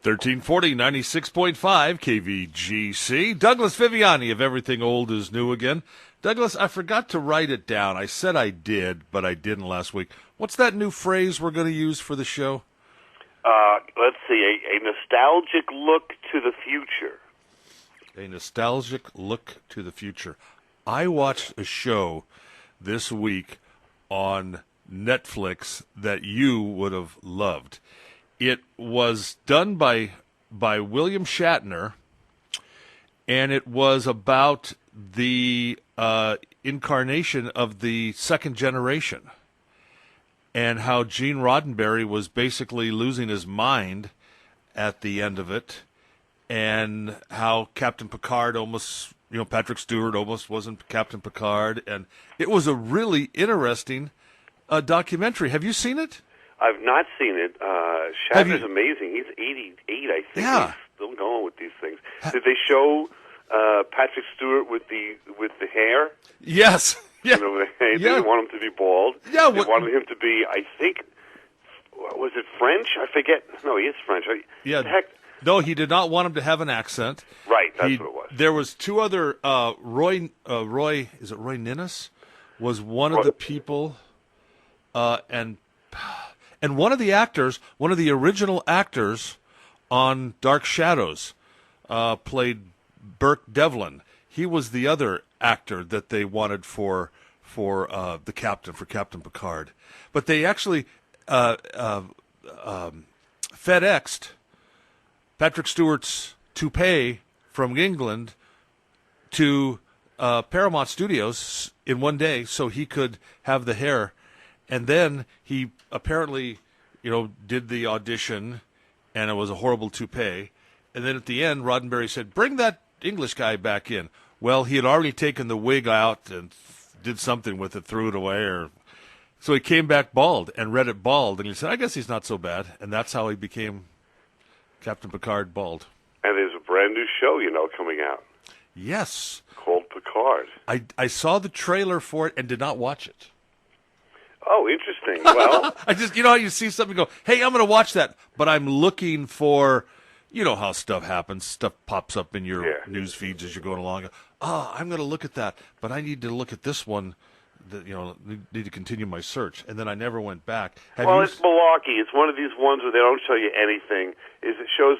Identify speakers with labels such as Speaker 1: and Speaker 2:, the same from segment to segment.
Speaker 1: 1340, 96.5 KVGC. Douglas Viviani of Everything Old is New Again. Douglas, I forgot to write it down. I said I did, but I didn't last week. What's that new phrase we're going to use for the show?
Speaker 2: Let's see, a nostalgic look to the future.
Speaker 1: A nostalgic look to the future. I watched a show this week on Netflix that you would have loved. It was done by William Shatner, and it was about the incarnation of the second generation and how Gene Roddenberry was basically losing his mind at the end of it, and how Captain Picard almost, Patrick Stewart almost wasn't Captain Picard, and it was a really interesting documentary. Have you seen it?
Speaker 2: I've not seen it. Shatner's amazing. He's 88, I think.
Speaker 1: Yeah.
Speaker 2: He's still going with these things. Did they show Patrick Stewart with the hair?
Speaker 1: Yes. Yeah.
Speaker 2: They didn't want him to be bald.
Speaker 1: Yeah.
Speaker 2: They wanted him to be, I think, was it French? I forget. No, he is French.
Speaker 1: Yeah.
Speaker 2: Heck.
Speaker 1: No, he did not want him to have an accent.
Speaker 2: Right, that's what it was.
Speaker 1: There was two other, Roy, is it Roy Ninnis? Was one of the people, and one of the actors, one of the original actors on Dark Shadows, played Burke Devlin. He was the other actor that they wanted for the captain, for Captain Picard. But they actually FedExed Patrick Stewart's toupee from England to Paramount Studios in one day so he could have the hair. And then he apparently, did the audition, and it was a horrible toupee. And then at the end, Roddenberry said, "Bring that English guy back in." Well, he had already taken the wig out and did something with it, threw it away, so he came back bald and read it bald. And he said, "I guess he's not so bad." And that's how he became Captain Picard bald.
Speaker 2: And there's a brand new show, coming out.
Speaker 1: Yes.
Speaker 2: Called Picard.
Speaker 1: I saw the trailer for it and did not watch it.
Speaker 2: Oh, interesting. Well,
Speaker 1: I just, how you see something and go, "Hey, I'm going to watch that," but I'm looking for, how stuff happens. Stuff pops up in your news feeds as you're going along. I'm going to look at that, but I need to look at this one. Need to continue my search, and then I never went back.
Speaker 2: It's malarkey. It's one of these ones where they don't show you anything. It shows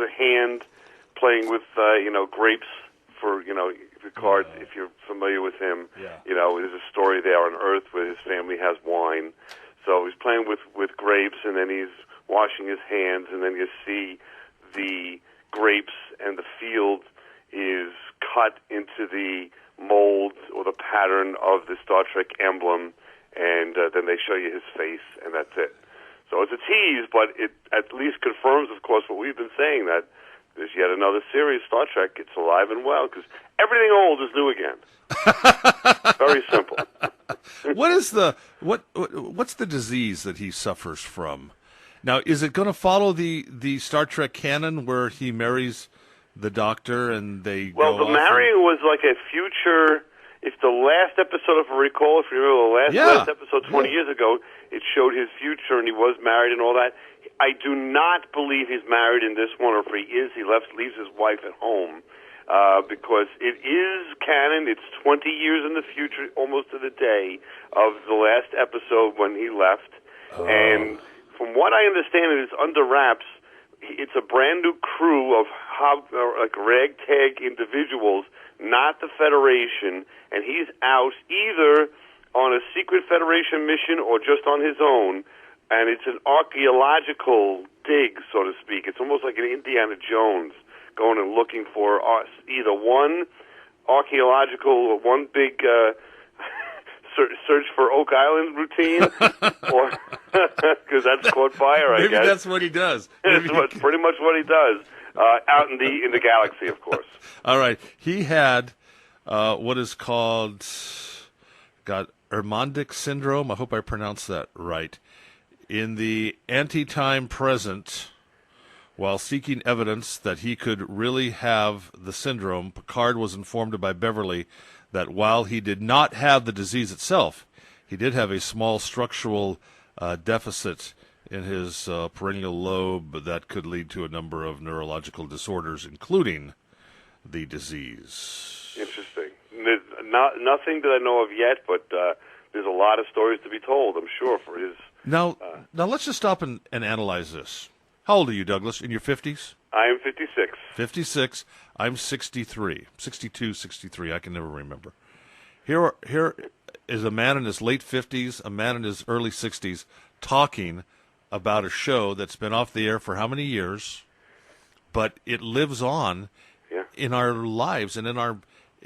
Speaker 2: a hand playing with, grapes for, Picard, if you're familiar with him.
Speaker 1: Yeah.
Speaker 2: There's a story there on Earth where his family has wine. So he's playing with grapes, and then he's washing his hands, and then you see the grapes, and the field is cut into the mold or the pattern of the Star Trek emblem, and then they show you his face, and that's it. So it's a tease, but it at least confirms, of course, what we've been saying, that there's yet another series, Star Trek. It's alive and well, because everything old is new again. Very simple.
Speaker 1: What's the disease that he suffers from? Now, is it going to follow the Star Trek canon where he marries the Doctor and they
Speaker 2: Well, the marrying was like a future. If the last episode, if I recall, if you remember the last episode 20 years ago, it showed his future and he was married and all that. I do not believe he's married in this one, or if he is, he leaves his wife at home, because it is canon. It's 20 years in the future, almost to the day of the last episode when he left. And from what I understand, it is under wraps. It's a brand new crew of ragtag individuals, not the Federation, and he's out either on a secret Federation mission or just on his own, and it's an archaeological dig, so to speak. It's almost like an Indiana Jones going and looking for either one archaeological, one big search for Oak Island routine, or because that's caught fire, I guess.
Speaker 1: Maybe that's what he does.
Speaker 2: It's pretty much what he does out in the galaxy, of course.
Speaker 1: All right, he had what is called Irmandic syndrome. I hope I pronounced that right. In the ante-time present, while seeking evidence that he could really have the syndrome, Picard was informed by Beverly that while he did not have the disease itself, he did have a small structural deficit in his perennial lobe that could lead to a number of neurological disorders, including the disease.
Speaker 2: Interesting. There's nothing that I know of yet, but there's a lot of stories to be told, I'm sure, for his...
Speaker 1: Now let's just stop and analyze this. How old are you, Douglas? In your 50s?
Speaker 2: I am 56.
Speaker 1: 56. I'm 63. 62, 63. I can never remember. Here is a man in his late 50s, a man in his early 60s, talking about a show that's been off the air for how many years, but it lives on in our lives and in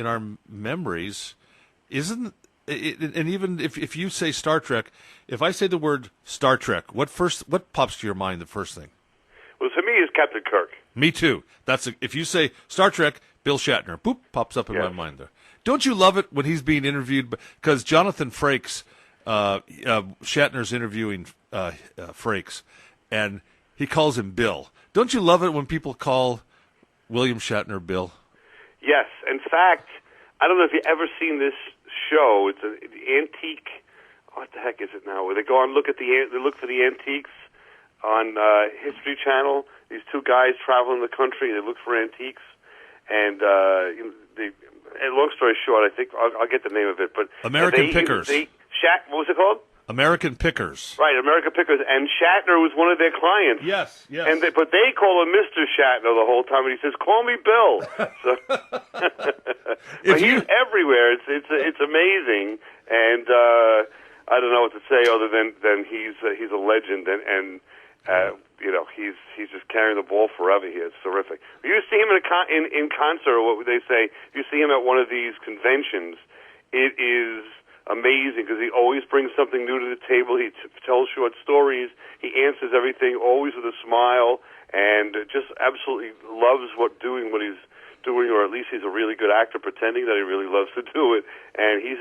Speaker 1: our memories. Isn't it? And even if you say Star Trek, if I say the word Star Trek, what pops to your mind? The first thing.
Speaker 2: Well, to me, it's Captain Kirk.
Speaker 1: Me too. If you say Star Trek, Bill Shatner, boop, pops up in my mind there. Don't you love it when he's being interviewed? Because Jonathan Frakes, Shatner's interviewing Frakes, and he calls him Bill. Don't you love it when people call William Shatner Bill? Yes.
Speaker 2: In fact, I don't know if you've ever seen this show. It's an antique. What the heck is it now? Where they go and look for the antiques on History Channel. These two guys travel in the country. They look for antiques, and long story short, I think I'll get the name of it. But
Speaker 1: American Pickers.
Speaker 2: What was it called?
Speaker 1: American Pickers.
Speaker 2: Right, American Pickers. And Shatner was one of their clients.
Speaker 1: Yes.
Speaker 2: But they call him Mr. Shatner the whole time, and he says, "Call me Bill." So, but he's everywhere. It's amazing, and I don't know what to say other than he's a legend, and he's just carrying the ball forever here. It's terrific. You see him in concert, or what would they say? You see him at one of these conventions. It is amazing because he always brings something new to the table. He tells short stories. He answers everything always with a smile, and just absolutely loves what he's doing, or at least he's a really good actor pretending that he really loves to do it. And he's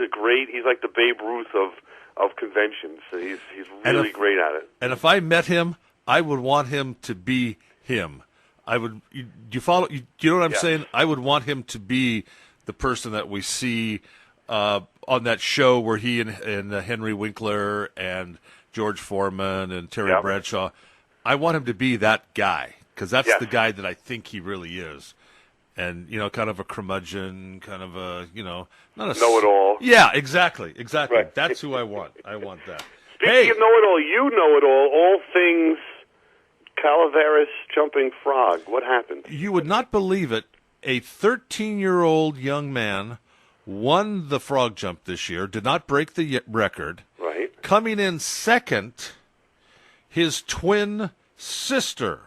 Speaker 2: like the Babe Ruth of conventions. He's really great at it.
Speaker 1: And if I met him, I would want him to be him. I would. Do you follow? You know what I'm saying? I would want him to be the person that we see on that show where he and Henry Winkler and George Foreman and Terry Bradshaw. I want him to be that guy because that's the guy that I think he really is. And, kind of a curmudgeon, kind of a, not a...
Speaker 2: know-it-all.
Speaker 1: Yeah, exactly.
Speaker 2: Right.
Speaker 1: That's who I want. I want that.
Speaker 2: Speaking of know-it-all, you know it all things Calaveras Jumping Frog. What happened?
Speaker 1: You would not believe it. A 13-year-old young man won the frog jump this year, did not break the record.
Speaker 2: Right.
Speaker 1: Coming in second, his twin sister.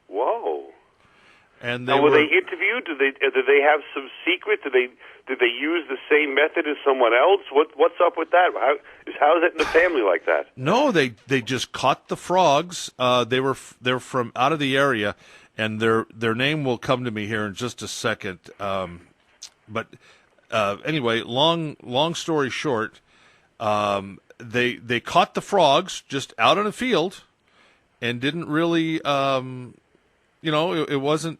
Speaker 2: Whoa.
Speaker 1: And
Speaker 2: were they interviewed? Did they have some secret? Did they use the same method as someone else? What's up with that? How is it in the family like that?
Speaker 1: No, they just caught the frogs. They're from out of the area, and their name will come to me here in just a second. But anyway, long story short, they caught the frogs just out in a field, and didn't really. It wasn't.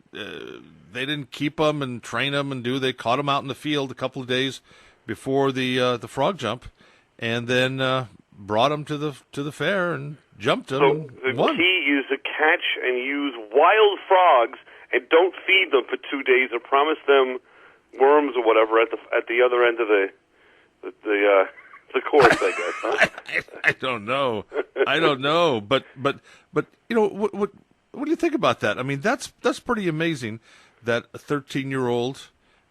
Speaker 1: They didn't keep them and train them They caught them out in the field a couple of days before the frog jump, and then brought them to the fair and jumped them.
Speaker 2: So
Speaker 1: and won.
Speaker 2: The key is to catch and use wild frogs and don't feed them for 2 days or promise them worms or whatever at the other end of the course. I guess. Huh?
Speaker 1: I don't know. But what do you think about that? I mean, that's pretty amazing that a 13-year-old, two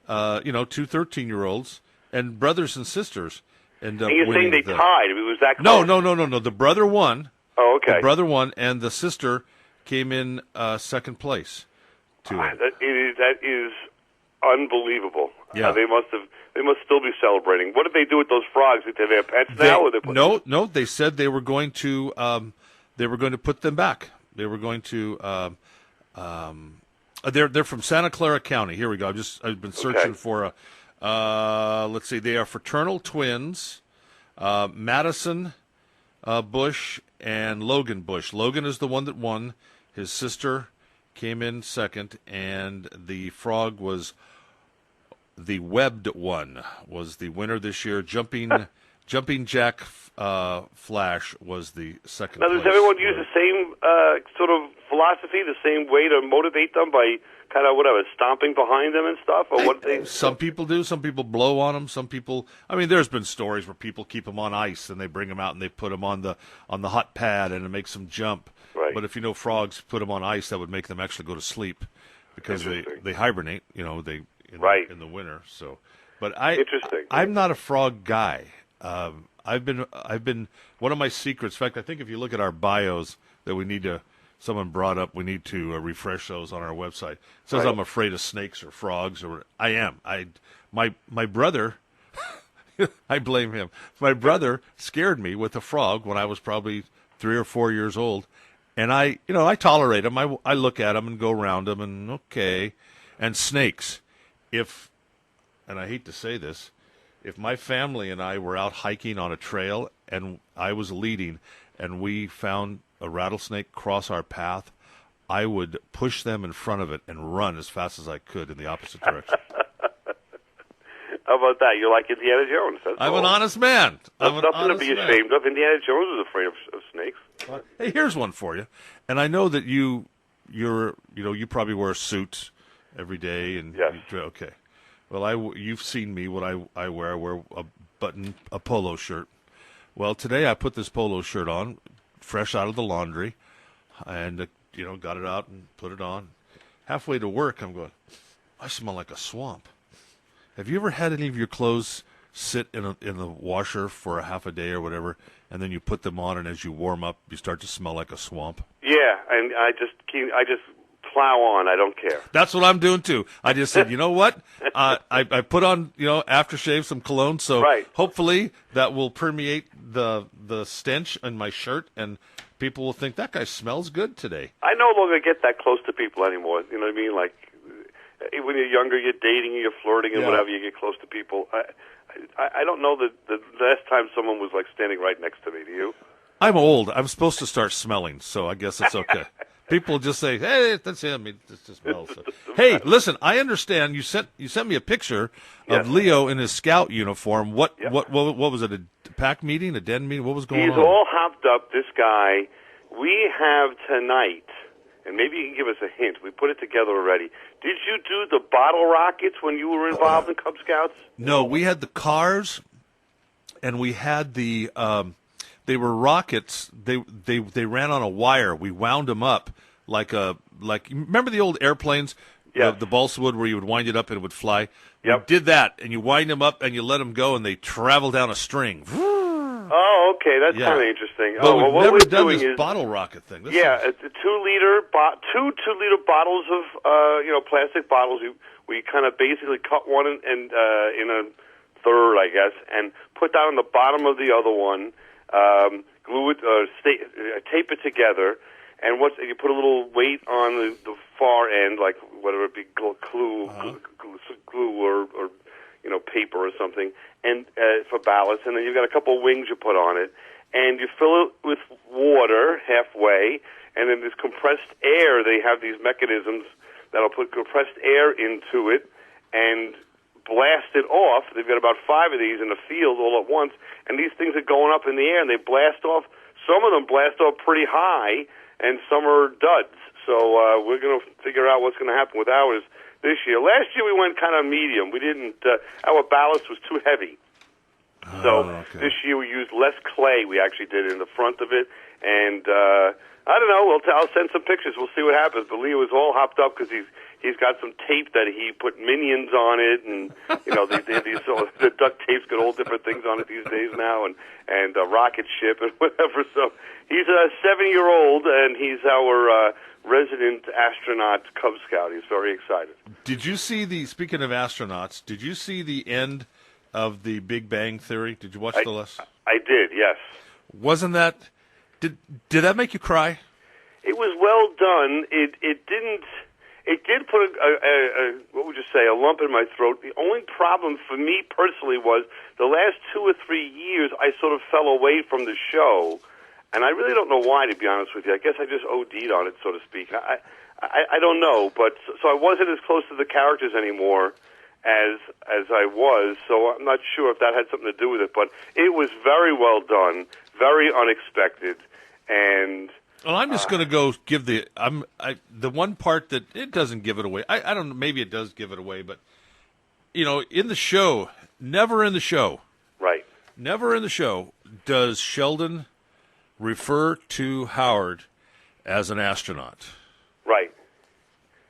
Speaker 1: 13-year-olds and brothers and sisters end up winning.
Speaker 2: And you're saying they tied? I mean, was that
Speaker 1: close?
Speaker 2: No.
Speaker 1: The brother won.
Speaker 2: Oh, okay.
Speaker 1: The brother won, and the sister came in second place to it.
Speaker 2: That is unbelievable.
Speaker 1: Yeah.
Speaker 2: They must still be celebrating. What did they do with those frogs? Did they have pets now?
Speaker 1: No. They said they were going to put them back. They were going to. They're from Santa Clara County. Here we go. I've been searching for a. Let's see. They are fraternal twins, Madison Bush and Logan Bush. Logan is the one that won. His sister came in second, and the frog was the webbed one. Was the winner this year, jumping Jumping Jack Flash was the second.
Speaker 2: Now, does everyone use the same sort of philosophy, the same way to motivate them by kind of stomping behind them and stuff, or what?
Speaker 1: Some people do. Some people blow on them. Some people. I mean, there's been stories where people keep them on ice and they bring them out and they put them on the hot pad and it makes them jump.
Speaker 2: Right.
Speaker 1: But if you know frogs put them on ice, that would make them actually go to sleep because they hibernate. You know, in the winter. So, but I'm not a frog guy. I've been one of my secrets. In fact, I think if you look at our bios that someone brought up, we need to refresh those on our website. It says I'm afraid of snakes or frogs, or I am. My brother, I blame him. My brother scared me with a frog when I was probably 3 or 4 years old, and I tolerate them. I look at them and go around them, and okay. And snakes, and I hate to say this, if my family and I were out hiking on a trail and I was leading and we found a rattlesnake cross our path, I would push them in front of it and run as fast as I could in the opposite direction.
Speaker 2: How about that? You're like Indiana Jones.
Speaker 1: I'm an honest man.
Speaker 2: That's nothing to be ashamed of. Indiana Jones was afraid of snakes.
Speaker 1: Hey, here's one for you. And I know that you probably wear a suit every day. And
Speaker 2: yes.
Speaker 1: Okay. Well, you've seen me, what I wear. I wear a polo shirt. Well, today I put this polo shirt on, fresh out of the laundry, and, got it out and put it on. Halfway to work, I'm going, I smell like a swamp. Have you ever had any of your clothes sit in the washer for a half a day or whatever, and then you put them on, and as you warm up, you start to smell like a swamp?
Speaker 2: Yeah, and I just plow on. I don't care.
Speaker 1: That's what I'm doing too. I just said, you know what? I put on aftershave, some cologne, so hopefully that will permeate the stench in my shirt, and people will think that guy smells good today.
Speaker 2: I no longer get that close to people anymore. You know what I mean? Like when you're younger, you're dating, you're flirting, and whatever. You get close to people. I don't know the last time someone was like standing right next to me. Do you?
Speaker 1: I'm old. I'm supposed to start smelling, so I guess it's okay. People just say, "Hey, that's him." It just smells. So. Hey, listen. I understand. You sent me a picture of Leo in his scout uniform. What was it? A pack meeting? A den meeting? What was going on?
Speaker 2: He's all hopped up. This guy. We have tonight, and maybe you can give us a hint. We put it together already. Did you do the bottle rockets when you were involved in Cub Scouts?
Speaker 1: No, we had the cars, and we had the. They were rockets. They ran on a wire. We wound them up like remember the old airplanes, the balsa wood where you would wind it up and it would fly.
Speaker 2: Yep.
Speaker 1: You did that, and you wind them up and you let them go, and they travel down a string.
Speaker 2: Oh, okay, that's kind of interesting.
Speaker 1: But
Speaker 2: we've
Speaker 1: never done
Speaker 2: this
Speaker 1: bottle rocket thing.
Speaker 2: It's a 2-liter, two 2-liter bottles of plastic bottles. We kind of basically cut one and in a third, I guess, and put that on the bottom of the other one. Glue it, tape it together, and you put a little weight on the far end, like whatever it be, glue or paper or something, and for ballast. And then you've got a couple of wings you put on it, and you fill it with water halfway, and then this compressed air. They have these mechanisms that'll put compressed air into it and blast it off. They've got about 5 of these in the field all at once, and these things are going up in the air, and they blast off. Some of them blast off pretty high, and some are duds. So we're going to figure out what's going to happen with ours this year. Last year we went kind of medium. We didn't. Our ballast was too heavy. So this year we used less clay. We actually did in the front of it, and I don't know. I'll send some pictures. We'll see what happens. But Leo is all hopped up because he's got some tape that he put minions on it, and the duct tape's got all different things on it these days now, and a rocket ship and whatever. So he's a 7-year-old, and he's our resident astronaut Cub Scout. He's very excited.
Speaker 1: Did you see speaking of astronauts, did you see the end of the Big Bang Theory? Did you watch the last?
Speaker 2: I did, yes.
Speaker 1: Wasn't that, did that make you cry?
Speaker 2: It was well done. It did put what would you say, a lump in my throat. The only problem for me personally was the last 2 or 3 years I sort of fell away from the show, and I really don't know why, to be honest with you. I guess I just OD'd on it, so to speak. I don't know, but so I wasn't as close to the characters anymore, as I was, so I'm not sure if that had something to do with it, but it was very well done, very unexpected, and...
Speaker 1: Well, I'm just going to go give the one part that it doesn't give it away. I don't know, maybe it does give it away, but in the show, never in the show does Sheldon refer to Howard as an astronaut.
Speaker 2: Right.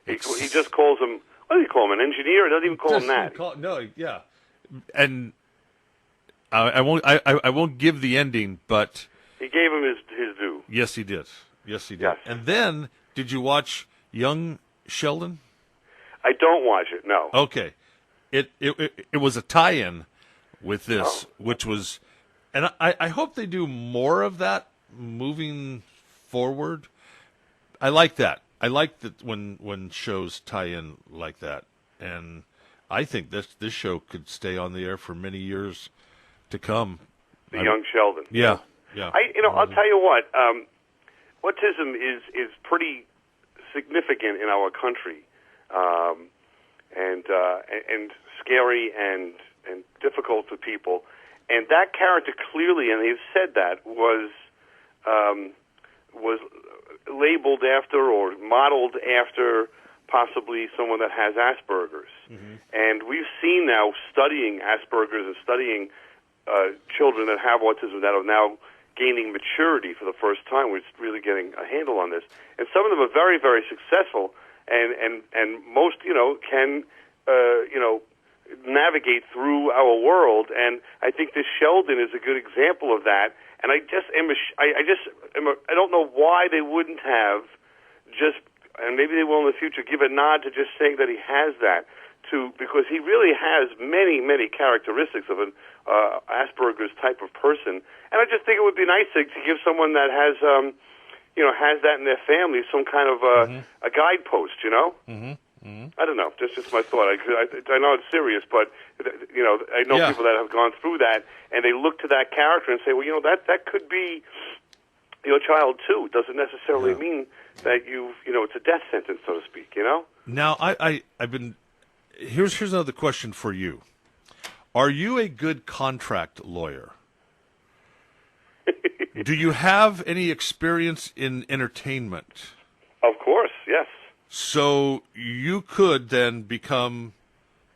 Speaker 2: He just calls him. What do you call him? An engineer? He doesn't even call him that.
Speaker 1: No, yeah. And I won't give the ending, but
Speaker 2: he gave him his due.
Speaker 1: Yes, he did. Yes. And then, did you watch Young Sheldon?
Speaker 2: I don't watch it. No.
Speaker 1: Okay. It was a tie-in with this, which was, and I hope they do more of that moving forward. I like that. I like that when shows tie in like that, and I think this show could stay on the air for many years to come.
Speaker 2: Young Sheldon.
Speaker 1: Yeah.
Speaker 2: I'll tell you what. Autism is pretty significant in our country, and scary and difficult for people. And that character clearly, and they've said that, was labeled after or modeled after possibly someone that has Asperger's. Mm-hmm. And we've seen now, studying Asperger's and studying children that have autism that are now gaining maturity for the first time. We're really getting a handle on this. And some of them are very, very successful, and most, can, navigate through our world. And I think this Sheldon is a good example of that. And I don't know why they wouldn't have and maybe they will in the future, give a nod to just saying that he has that, because he really has many, many characteristics of an Asperger's type of person. And I just think it would be nice to give someone that has, has that in their family some kind of a guidepost, Mm-hmm. Mm-hmm. I don't know. Just my thought. I know it's serious, but I know people that have gone through that, and they look to that character and say, well, that could be your child too. It doesn't necessarily mean that it's a death sentence, so to speak.
Speaker 1: Now, I've been. Here's another question for you. Are you a good contract lawyer? Do you have any experience in entertainment?
Speaker 2: Of course, yes.
Speaker 1: So you could then become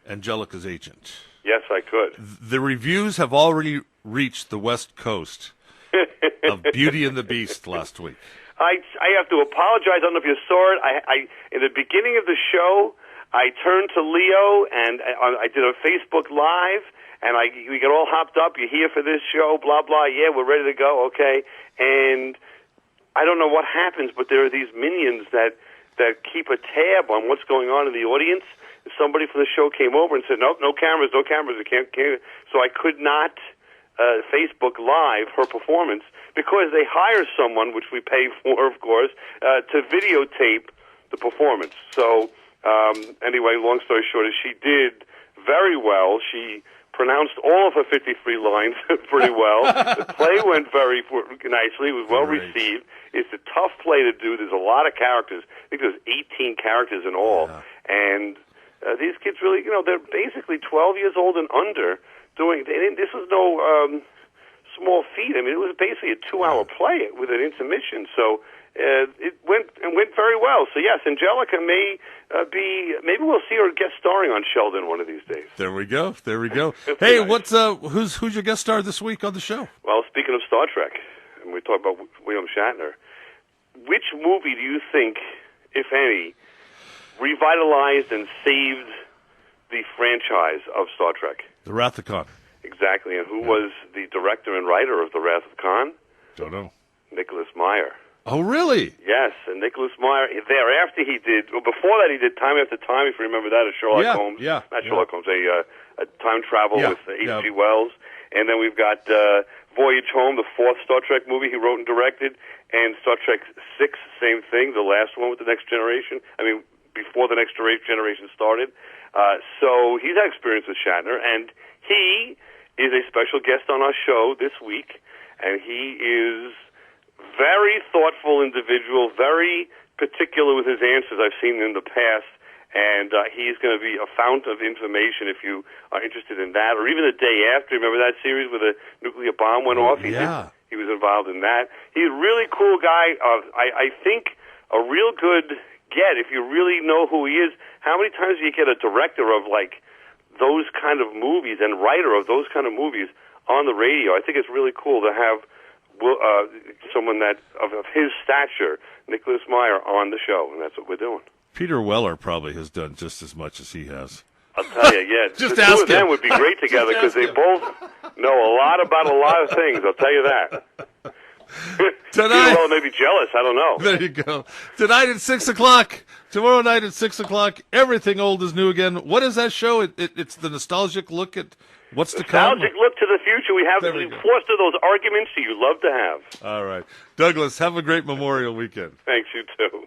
Speaker 1: Angelica's agent.
Speaker 2: Yes, I could.
Speaker 1: The reviews have already reached the West Coast of Beauty and the Beast last week.
Speaker 2: I have to apologize. I don't know if you saw it. I in the beginning of the show, I turned to Leo and I did a Facebook Live, and we got all hopped up. You're here for this show, blah, blah. Yeah, we're ready to go, okay. And I don't know what happens, but there are these minions that keep a tab on what's going on in the audience. Somebody from the show came over and said, nope, no cameras, we can't. So I could not Facebook Live her performance because they hire someone, which we pay for, of course, to videotape the performance. So anyway, long story short, is she did very well. She pronounced all of her 53 lines pretty well. The play went very nicely. It was well received. It's a tough play to do. There's a lot of characters. I think there's 18 characters in all. Yeah. And these kids really, they're basically 12 years old and under doing. This was no small feat. I mean, it was basically a 2-hour play with an intermission. So it went very well. So yes, Angelica may maybe we'll see her guest starring on Sheldon one of these days.
Speaker 1: There we go. Hey, nice. Who's your guest star this week on the show?
Speaker 2: Well, speaking of Star Trek, and we talk about William Shatner, which movie do you think, if any, revitalized and saved the franchise of Star Trek?
Speaker 1: The Wrath of Khan.
Speaker 2: Exactly. And who was the director and writer of The Wrath of Khan?
Speaker 1: Don't know.
Speaker 2: Nicholas Meyer.
Speaker 1: Oh, really?
Speaker 2: Yes, and Nicholas Meyer, thereafter before that he did Time After Time, if you remember that, as Sherlock Holmes.
Speaker 1: Yeah.
Speaker 2: Not Sherlock Holmes, a time travel with H.G. Wells. And then we've got Voyage Home, the fourth Star Trek movie he wrote and directed, and Star Trek VI, same thing, the last one with the Next Generation. I mean, before the Next Generation started. So he's had experience with Shatner, and he is a special guest on our show this week, and he is very thoughtful individual, very particular with his answers. I've seen in the past, And he's going to be a fount of information if you are interested in that, or even the day after. Remember that series where the nuclear bomb went off? He was involved in that. He's a really cool guy. I think a real good get, if you really know who he is. How many times do you get a director of like those kind of movies and writer of those kind of movies on the radio? I think it's really cool to have someone that of his stature, Nicholas Meyer, on the show, and that's what we're doing.
Speaker 1: Peter Weller probably has done just as much as he has.
Speaker 2: I'll tell you, yeah.
Speaker 1: Just
Speaker 2: the
Speaker 1: ask
Speaker 2: two of
Speaker 1: him.
Speaker 2: them would be great together because they both know a lot about a lot of things. I'll tell you that.
Speaker 1: Tonight,
Speaker 2: well, maybe jealous. I don't know.
Speaker 1: There you go. Tonight at 6 o'clock. Tomorrow night at 6 o'clock. Everything Old is New Again. What is that show? It's the nostalgic look at what's to come.
Speaker 2: Nostalgic look to the future. We have to foster those arguments that you love to have.
Speaker 1: All right, Douglas. Have a great Memorial Weekend.
Speaker 2: Thanks. You too.